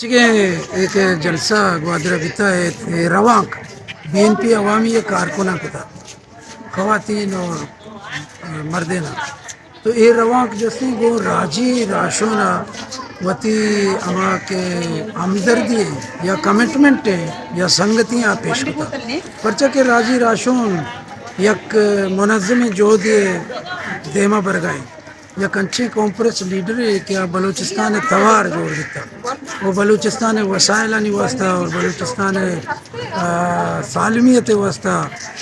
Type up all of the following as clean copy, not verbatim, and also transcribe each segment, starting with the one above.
کہ ایک جلسہ گوادر بیتا ہے روانک بی این پی عوامی کارکنہ کو تھا خواتین اور مردینہ تو یہ روانک جیسے وہ راجی راشونا وتی اما کے ہمدردی یا کمٹمنٹ یا سنگتیاں پیش ہوتا پرچہ کے راجی راشون یک منظم جو دیے دیما برگائیں یا کنچی کانفرنس لیڈر ہے کیا بلوچستان توار جوڑ دیتا وہ بلوچستان وسائلانی واسطہ اور بلوچستان سالمیت واسطہ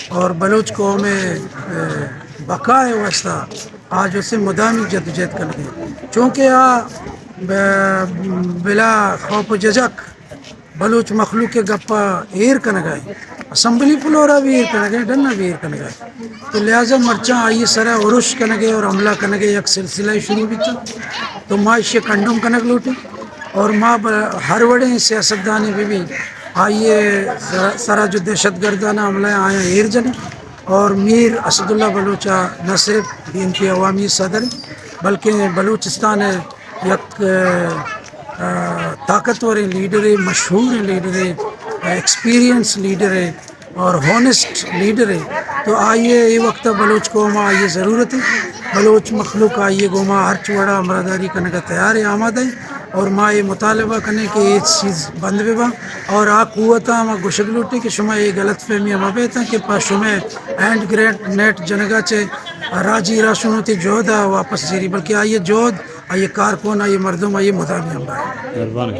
اور بلوچ قوم بقائے واسطہ آج اسے مدامی جدوجہد کر گئے چونکہ بلا خوف و ججک بلوچ مخلوق کے گپا ایر کنگائے اسمبلی فلورا بھی ایر کنگائے ڈنہ بھی ایر کنگائے تو لہٰذا مرچاں آئیے سرا عرش کنگے اور حملہ کنگے یک سلسلہ شروع بھی تھا تو ماں اسے کنڈم کنگ لوٹے اور ماں ہر وڑے سیاستدانی بھی آئیے سرا جو دہشت گردانہ حملہ آیا ایر جنے اور میر اسد اللہ بلوچہ نہ صرف بی این پی عوامی صدر بلکہ بلوچستان یک طاقتور لیڈر ہے، مشہور لیڈر ہے، ایکسپیرینس لیڈر ہے اور ہونسٹ لیڈر ہے تو آئیے یہ وقت بلوچ قوم آئیے ضرورت ہے بلوچ مخلوق آئیے گوما ہر چوڑا امرداری کرنے کا تیار ہے آمادہ ہے اور ماں یہ مطالبہ کرنے کہ یہ چیز بند بھی با اور قوتا ہم گشک لوٹی کہ شما یہ غلط فہمی ہم بیتا کہ پا شما اینڈ گریٹ نیٹ جنگا چے راجی راشنوتی جودا واپس زیری بلکہ آئیے جود آئیے کارکن آئیے مردم آئیے مدامی ہم مہربانی